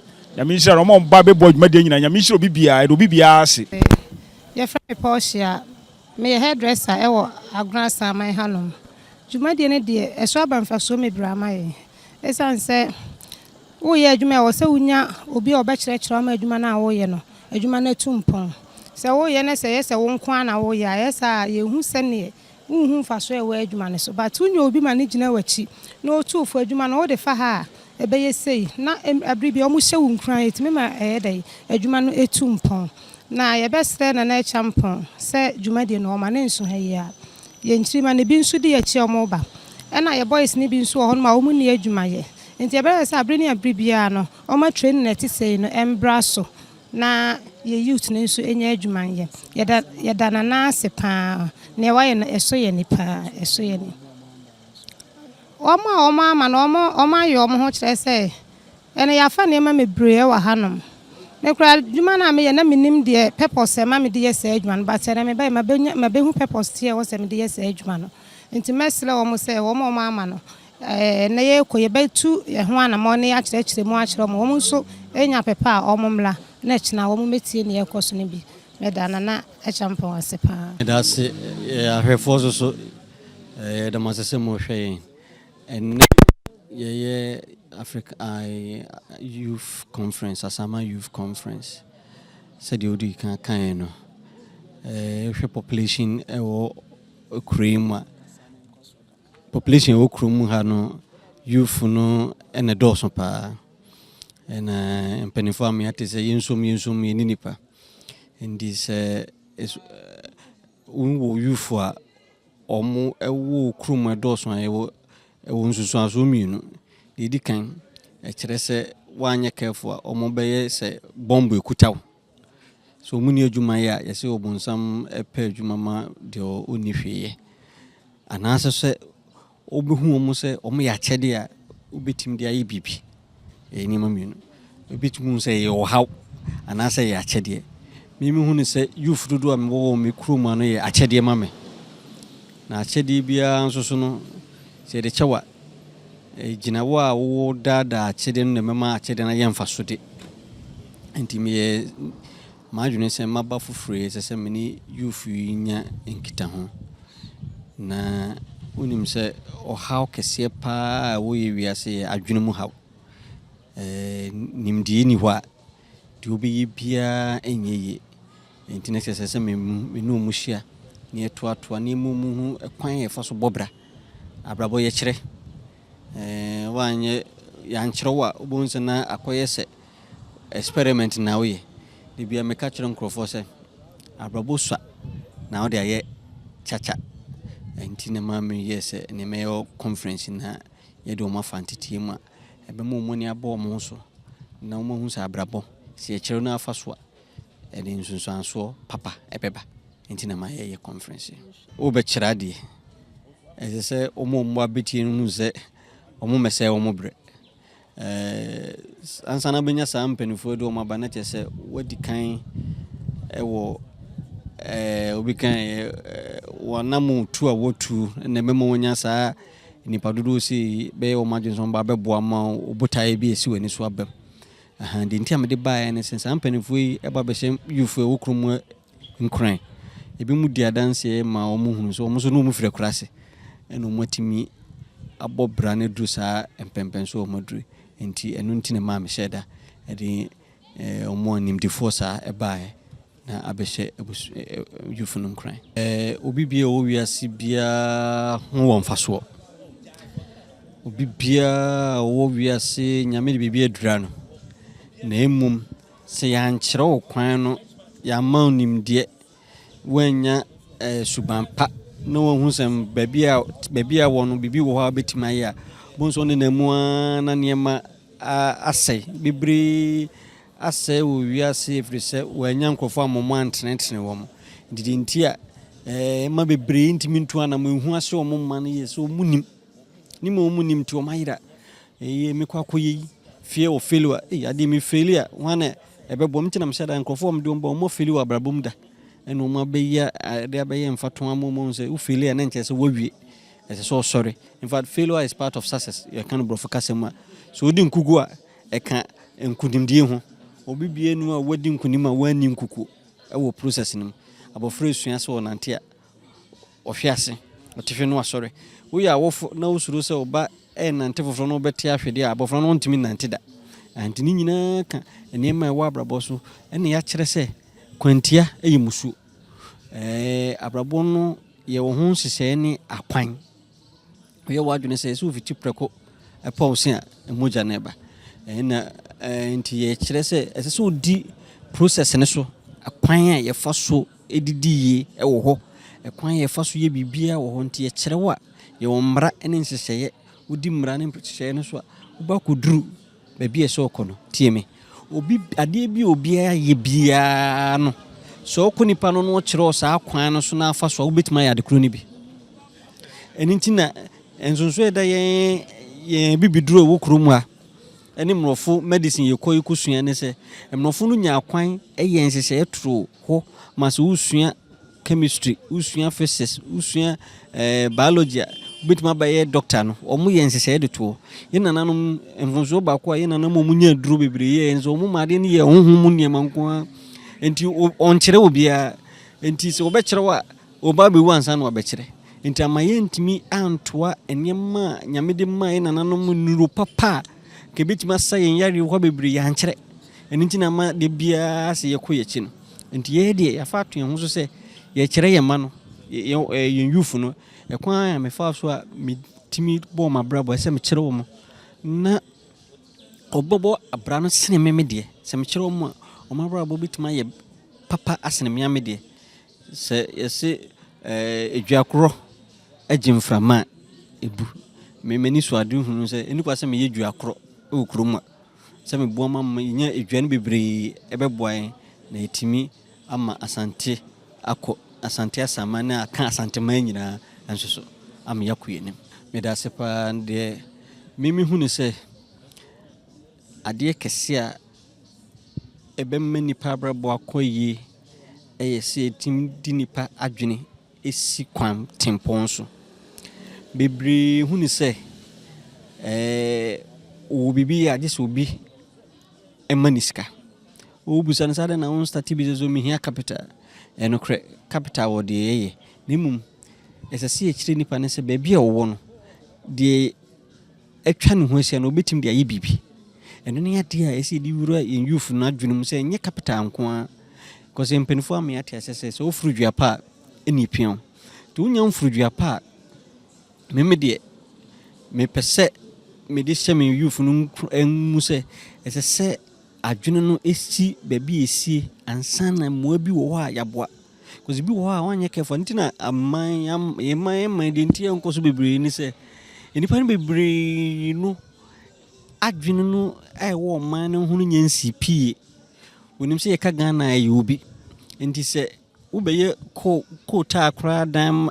ɔmo ba bɛbɔ adwuma de nyina nyame nhyira obi biara ase yɛfrɛ me Portia meyɛ hairdresser ɛwɔ agona saman hanom dwumadie ne deɛ ɛso aba mfasoɔ mebrɛ ama yɛ ɛsiane sɛ woyɛ adwuma ɛwɔ sɛ wonya obi a ɔbɛkyerɛkyerɛ ama adwuma no a woyɛ no adwuma no atu mpɔn sɛ woyɛ no sɛ yɛ sɛ wo nko a na woyɛ a yɛ saa yɛhu sɛneɛ wohu mfasoɔ ɛwɔ adwuma no so but wonya obi ma ne gyina w'akyi na ɔtuufo adwuma no wode fa ha a ɛbɛyɛ sei na abere bi ɔmo hyɛ wo nkran ɛtumi ma ɛyɛ dɛ adwuma no atu mpɔn na yɛbɛsrɛ na ɛkyɛ mpɔn sɛ dwumadie no ɔma ne nso ha yi a yɛnkyiri ma ne bi nso de yɛkyi ɔmo ba ɛna yɛ boys ne bi nso wɔ hɔ no ma ɔmo ni adwumayɛ nti yɛbɛrɛ sɛ abere ne abere biara no ɔmo training na ɛte sɛ no ɛmbra so na yɛ youth ne nso ɛnyɛ adwumayɛ yɛda nana ase paa na ɛwayɛ no ɛso yɛ ni paa ɛso yɛ ni ɔmo a ɔmo ama no ɔmo ayɛ ɔmo ho kyerɛ sɛ ɛna yɛafa nneɛma mebree ɛwɔ hanom mekura adwuma na meyɛ na menim deɛ purpose ma me de yɛ sɛ adwuma no but na me ba mabɛhu purpose tie wɔ sɛ me de yɛ sɛ adwuma no nti mɛsrɛ wɔn sɛ wɔn ama no na yɛkɔ yɛbɛtu ɛho anamɔ ne akyerɛkyerɛ mu akyerɛ wɔn nso enya pɛpɛ a wɔn mmla na kyena wɔn mɛtie ne yɛkɔ so no bi mɛda na ɛkyɛ mpɔn ase paa ɛda ase ahwɛfoɔ so ɛda mo asɛsɛ mo hwɛ yɛn ɛnɛ yɛyɛ Africa Youth Conference, Asama Youth Conference. Said you do kind of population cream population cream no youth no and a dozen pa and penny for me at say yinsum nipa and this is youth for omo ewo cream a dozen ewo nsusu aso Didi kan kyerɛ sɛ wanyɛ careful a ɔmo bɛyɛ sɛ bomb ekutaw so muni adwuma yɛ a yɛsɛ obonsam ɛpɛ adwuma ma deɛ ɔni hweyɛ anaasɛ sɛ obehu ɔmo sɛ ɔmo yɛ akyɛde a obetim de ayɛ bibi ɛni ma mienu obetim sɛ yɛ ɔhaw anaasɛ yɛ akyɛde mimi hu ne sɛ youth dodo a mewɔ me kurom ano yɛ akyɛde ma me na akyɛde biara nso so no sɛ de kyɛwa Jinawo a wo dada akyɛde no na mema akyɛde na yɛ mfa so de nti me madwene sɛ maba foforo sɛ sɛ mene youth nya nkita ho na unim sɛ ɔhaw kɛseɛ paa wo yɛ wiase adwene mu haw nimdie ni hɔ a de obɛyɛ bia ɛnyɛ yie nti na sɛ sɛ me no mu hyia ne ɛtoatoa ne mu hu ɛkwan yɛ fa so bɔbra abrabɔ yɛ kyerɛ wanye yankyerɛw a obonse na akɔyɛ sɛ experiment na woyɛ de bia meka kyerɛ nkrɔfo sɛ abrabɔ sua na wo de ayɛ chacha enti na ma me yɛ sɛ ne mɛyɛ conference na yɛde o ma fantetie mu a ɛbɛma mo ni abɔ mo so na mo hu sɛ abrabɔ sɛ yɛkyerɛw na afa so a ɛde nsunsuanso papa ɛbɛba enti na ma yɛ conference wo bɛkyerɛ de ɛsɛ sɛ ɔmo abetie no sɛ ɔmo mɛsɛ ɔmo brɛ ansana benya saa mpanifo de ɔmo aba na kyɛ sɛ wadi kan ɛwɔ obi kan wanamu tu a wotu na memo wonya saa nipa dodo si be o madwonso ba beboa ma obotae bi esi wani so abam aha de ntia me de bae ne sense ampanifo yi eba be hye youth e wokrum nkran ebi mu di adanse ma o mu hunu so o mu so no mu fira kurase eno matimi abo brane dru saa empempen so o madru enti eno nti ne ma me sheda edi omo nimdifo saa ebae na abehye youth no nkran obi bia o wiase bia ho won faso obi bia o wiase nyame de bibia dura no na emum se ya nkyere o kwan no ya ma nimde wanya subampa no hu sem babia wono bibi wo ha betima ya bonso ne namu na niema asai bibri asai wo wiase efrise wanya nkofo amomo antene wo mo didi ntia ma bebre ntimi ntu ana mo hu ase wo mo man yeso munim ni mo munim ti o mayira me kwakoyi fie o failure ade mi failure wane ebebo mtina mshada nkofo mde mo failure abrabum da eno ma beya de abeya mfato amomo nse u failure na nche se wowie ese so sorry in fact failure is part of success you can bro focus ma so odi nkugu a eka nkudimdie ho obi bie nu a wadi nkunim a wani nkuku e process nim abofra esua se wonante a ohwiase otife no asori wo ya wo na usuru se oba nante foforo no beti ahwede a abofra no ntimi nante da antini nyina ka enema ewa abrabo so ene ya kire se kwantia eyimusu abrabo no ye wo ho sese ne akwan ye wadwene se su fiti preko epause a emoja neba na enti ye kire se ese so di process ne so akwan a ye fa so edidiye ewo ho ekwan ye fa so ye bibia wo ho nti ye kire wa ye wo mra ene nseseye udi mra ne nseseye ne so uba kudru baby e so kono tie me obi ade bi obi ye bia no so kunipa no no kire o sa akwan no so na afa so obetima ya de kro ni bi eni ntina ensonso eda ye bibiduro wo kro mu a eni mrofo medicine ye koyi kusua ne se mrofo no nya akwan eye nsese etro ho ma so usua chemistry usua physics usua biology bitima ba ye doctor no omo ye nsese de to ye nananom mfonso ba ko ye nanam omo nya duro bebre ye enso omo made ne ye honhom niam nko enti on kire obia enti se obekire wa oba be wansa na obekire enti amaye ntimi antoa enema nyamede ma ye nananom nuro papa ke bitima sayen yari ho bebre ya nkire enti na ma de bia se ye koyechi no enti ye de ya fa to ye ho so se ye kire ye ma no ye yufu no ekwan ya me fa so a me timi bo ma brabo se me kire wo mo na obobo abra no sene me de se me kire wo mo o ma brabo bitima ye papa asene me ame de se ye se edwakro agimframa ebu me mani so adu hunu se enipa se me ye dwakro e okrom se me bo ma nya edwane bebre ebeboan na etimi ama asante akọ asante asamane aka asante man nyina enso so am yakuyenim me da se pa de mimi hunu se ade kese a ebemma nipa brabo akoyi se etim di nipa adwene esi kwan tempon so bebre hunu se o bibi a gese obi emaniska o busan sada na on start bizezo mi hia capital eno kre capital wo de ye nimum esase ekire nipa ne se baabi a wo no de atwa ne ho asia no obetim de aye bibi eno ne ade a ese di wura in youth na adwunum se nye capital nko a cause mpenfo am ya tia sese so ofurudua pa eni pion to unya ofurudua pa me de me pese me de se me youth no enmu se ese adwene no esi baabi esi ansana mo bi wo ha yaboa cause bi wo ha wanye kefo ntina aman yeman de ntia nkoso bebre ni se enipa no bebre no adwene no wo man no hunu nyansi pie wonim se yeka Ghana ayi obi enti se wo beye ko ta akra dam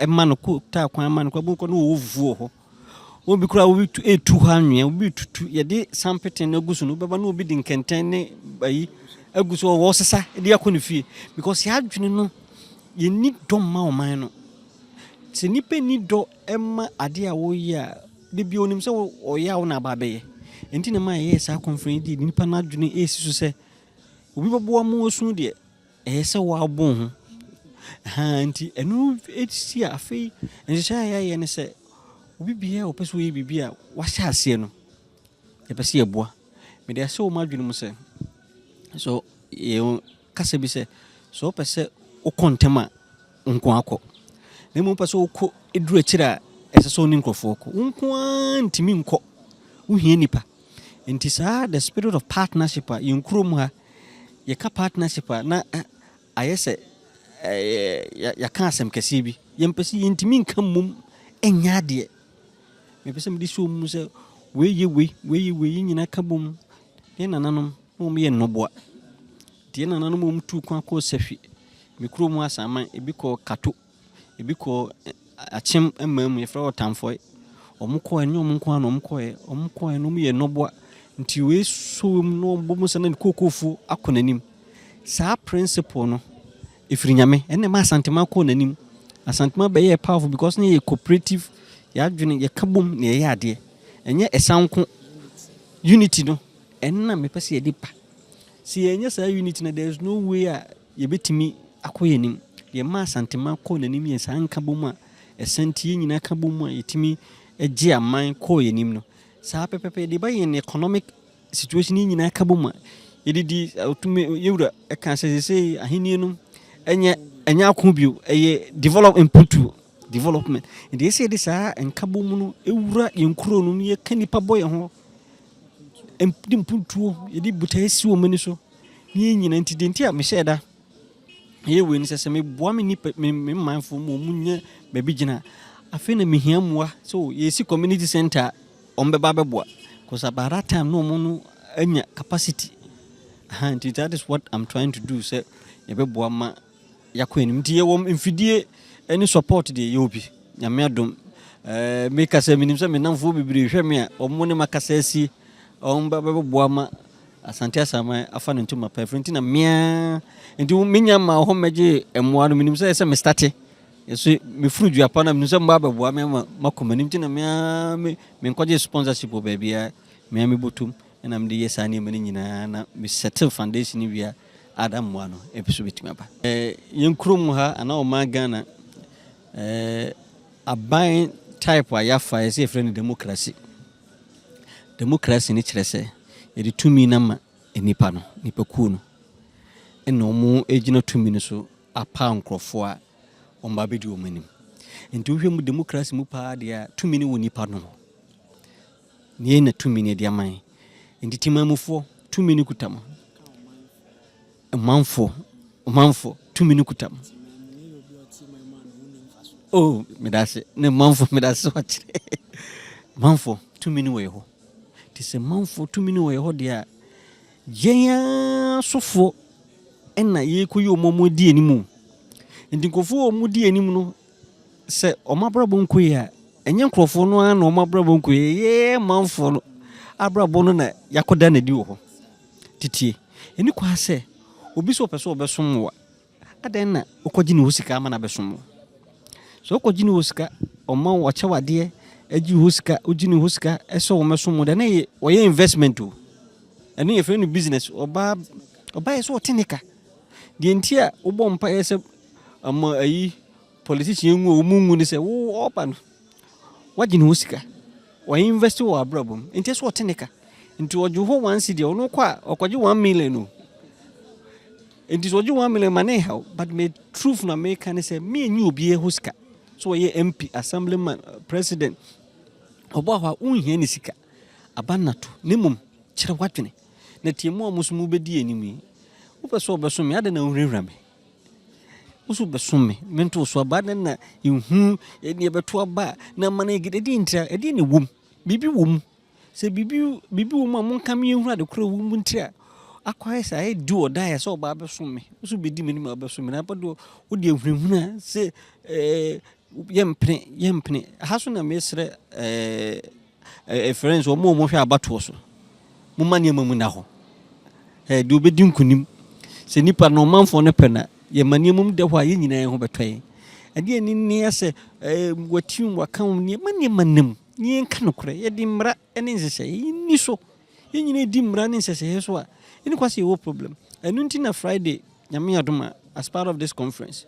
ma no ko ta kwan ma no kwa bo no wo vuo ho obi kura obi etu ha nwe obi tutu ye de sampeten na gusu no beba no obi din kenten ne bayi agusu wo sesa de yakọ ne fie because ya adwene no ye ni dɔ ma ɔman no sɛ nipa ni dɔ ɛma ade a wɔyɛ a de bi onim sɛ ɔyɛ a wo na aba bɛyɛ enti na ma yɛ saa conference di nipa na adwene esi so sɛ obi bɛboa mo osu deɛ ɛyɛ sɛ wɔabɔ ho nti ɛno esi a afei nhyehyɛ ayɛ ne sɛ obi bia ɔpɛ sɛ ɔyɛ biribi a wahyɛ aseɛ no yɛpɛ sɛ yɛboa mede asɛ wɔ m adwene mu sɛ so yɛ kasa bi sɛ so ɔpɛ sɛ wokɔ ntɛm a nko akɔ na mmom pɛ sɛ wokɔ ɛduru akyiri a ɛsɛ sɛ wo ne nkurɔfoɔ kɔ wo nko a ntimi nkɔ wohia nipa nti saa the spirit of partnership a yɛnkuro mu ha yɛka partnership a na ayɛ sɛ yɛka asɛm kɛseɛ bi yɛmpɛ sɛ yɛntimi nka mmom ɛnyɛ adeɛ mepɛ sɛ mede sɛ mu sɛ wei nyina ka bom yɛ nananom na wɔm yɛ nnɔboa nti yɛ nananom wɔm tu kwan kɔ sahwi me kuro mu asaman ebi kɔ kato ebi kɔ akyem mamu yɛfrɛ wɔ tamfoe ɔmo kɔɛ ne ɔmo nko ana ɔmo kɔɛ no yɛ nnɔboa nti wei so mu no ɔmo sɛ na kokofo akɔ n'anim saa principle no ɛfiri nyame ɛne ma asantema kɔ n'anim asantema bɛyɛ powerful because ne yɛ cooperative yɛadwene yɛka bom na yɛyɛ adeɛ ɛnyɛ ɛsanko unity no ɛnna mepɛ sɛ yɛde pa sɛ yɛnyɛ saa unity no there is no way a yɛbɛtumi akɔ yɛ nim deɛ ma asantema kɔ n'anim yɛ saa nka bom a ɛsantie nyinaa ka bom a yɛtumi agye aman kɔ yɛ nim no saa pɛpɛpɛ yɛde ba yɛn economic situation nyinaa ka bom a yɛde di yɛwura ɛka sɛ sɛ ahenni no ɛnyɛ ako bio ɛyɛ development nti yɛsɛ yɛde saa nka bom no ɛwura yɛn kuro no yɛka nipa bɔ yɛn ho de mpuntuo yɛde buta esi wɔ mani so ne yɛn nyina nti de nti a mehyɛ da yɛ wei ne sɛ meboa me nipa me manfo mu ɔmu nyɛ baabi gyina afei na mehia mmoa so yɛsi community center ɔmbɛba bɛboa because about that time no ɔmo no anya capacity nti that is what I'm trying to do sɛ yɛbɛboa ma yakɔ anim nti yɛwɔ mfidie ne support deɛ yɛ obi nyame adom meka sɛ menim sɛ menamfoɔ bebree hwɛ me a ɔmo ne makasa asi ɔmbɛboa ma asante asaman afa no ntoma pa ɛfiri nti na mea nti menya ma hɔ mɛgye mmoa no menim sɛ ɛsɛ mestate yɛso mefuru duapa no menim sɛ mba bɛboa me ama makɔma nim nti na mea menkɔgye sponsorship wɔ baabia mea mebɔtom ɛna mede yɛ saa nneɛma no nyinaa na mesettle foundation no wia ada mmoa no ɛpɛ so bɛtumi aba yɛn kurom ha anaa ɔma Ghana aban type a yɛafa yɛsɛ yɛfrɛ no democracy ne kyerɛ sɛ yɛde tumi no ma nipa no nipakuo no ɛna ɔmo gyina tumi no so apa nkurɔfoɔ a ɔmba bɛdi ɔmo anim nti wohwɛ mu democracy mu paa deɛ a tumi no wɔ nipa no hɔ ne yɛn na tumi no de aman nti timamufoɔ tumi no kuta mo ɔmanfoɔ tumi no kuta mo medase ne medase wakyerɛ manfoɔ tumi no wɔ yɛ hɔ nti sɛ manfoɔ tumi no wɔ yɛ hɔ deɛ a yɛn asofoɔ ɛna yɛkɔyɛ ɔmɔmɔ di anim nti nkurɔfoɔ ɔmɔ di anim no sɛ ɔmo abrabɔ nkɔ yi a ɛnyɛ nkurɔfoɔ no ara na ɔmo abrabɔ nkɔ yi yɛ manfoɔ no abrabɔ no na yakɔda na di wɔ hɔ titie ɛni kwa sɛ obi sɛ ɔpɛ sɛ ɔbɛsom wa adan na ɔkɔgye ne ho sika ama na bɛsom wo so ɔkɔgye ne ho sika ɔma wɔkyɛ wadeɛ agye ho sika ogye ne ho sika ɛsɛ ɔmɛsom wo da na ɔyɛ investment o ɛno yɛ fɛ no business ɔba yɛ sɛ ɔte ne ka deɛ nti a wobɔ mpa yɛ sɛ ama ayi politician ngu ɔmu ngu ne sɛ wo ɔba no wagye ne ho sika ɔyɛ invest wɔ abrabɔ mu nti sɛ ɔte ne ka nti ɔgye hɔ 1 cedi ɔno kɔ a ɔkɔgye 1 million o nti sɛ ɔgye 1 million ma ne haw but me truth na meka ne sɛ me enyi obi ho sika so ɔyɛ MP assemblyman president ɔbɔ hɔ a wonhia ne sika aba nato ne mom kyerɛ wadwene na tie mu a mo so mu bɛdi anim yi wopɛ sɛ ɔbɛso me ada na wohurahura me woso bɛso me mento so aba na ɛhu ɛne ɛbɛto aba na ma no ɛgede ɛde ntira ɛde ne wom biribi wom sɛ biribi wom a monka me yɛhuru ade korɔ wom ntira akɔyɛ sɛ ayɛ di ɔda yɛ sɛ ɔba bɛso me woso bɛdi me nim a ɔbɛso me na bɛdo wode ahunahunu a sɛ yɛmpene ha so na mesrɛ friends ɔmo hwɛ abatoɔ so momma nneɛma mu na hɔ deɛ wobɛdi nkonim sɛ nipa no ɔmanfoɔ no pɛ na ye maniemum de hɔ a ye nyina ho betɔe ade ani ne ase watim wakam ne manam ne nka no kore ye di mmra ene nsese ni so ye nyina di mmra ne nsese so a ene kwase wo problem enu nti na Friday nyame adoma as part of this conference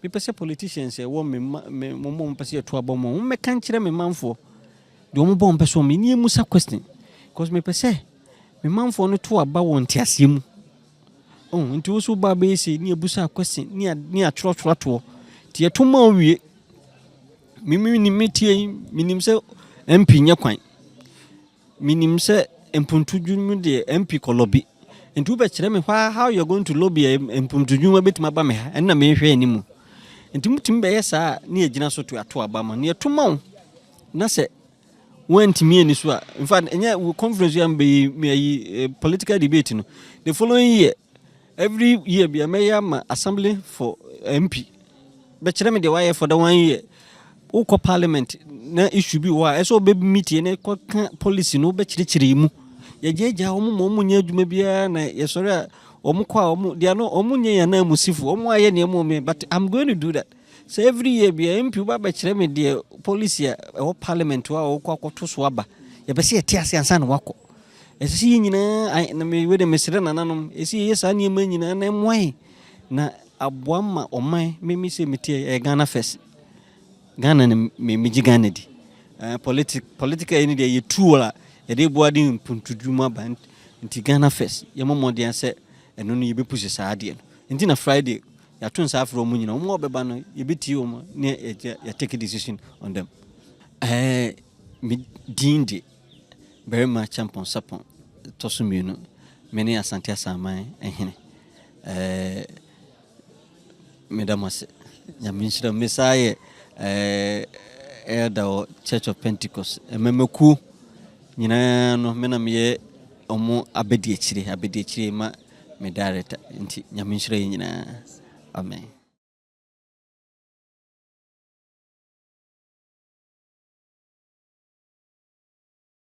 me pese politicians e wo me mo pese to abomo me kan kire me manfo de wo mo bom pese me ni musa question because me pese me manfo no to aba won tiasem nti wo so ba be se ni abusa question ni atro to tie to ma wie mimi metie minim se MP nya kwan minim se mpuntudwum de MP kolobi nti wo be kire me how you going to lobby mpuntudwum betima ba me ha na me hwe animu nti mutim be yesa na agina so to ato aba ma na to ma na se wentimi ani so a in fact enya conference ya be political debate no the following year every year be ma assembly for MP be kire me de why for the 1 year uko parliament na issue bi wa eso be meet ne ko policy no be kire mu ye jeja omo nya adwuma bia na ye sore omo kwa omo dia no omo nya ya na musifu omo aye ne mo me but I'm going to do that so every year be MP ba be kire me de policy o parliament wa o kwa to so aba ye be se ye tiase ansa na wako esi nyina na me we de mesere nananom esi ye sa ne ma nyina na moai na aboa ma oman me se metie Ghana first Ghana me Ghana di political any dey tool a dey boadi mpuntudwuma ban nti Ghana first ye momode ase eno no ye be push sa ade no nti na Friday ya tun sa afro mu nyina mo obeba no ye beti o mo ne ya take a decision on them me dindi very much champion sapon tosumino many Asante Asamanhene Medamase Yaminshira Messiah Elder Church of Pentecost Memeku nyina no menam ye omo abedi achire ma me director nti Yaminshira nyina amen.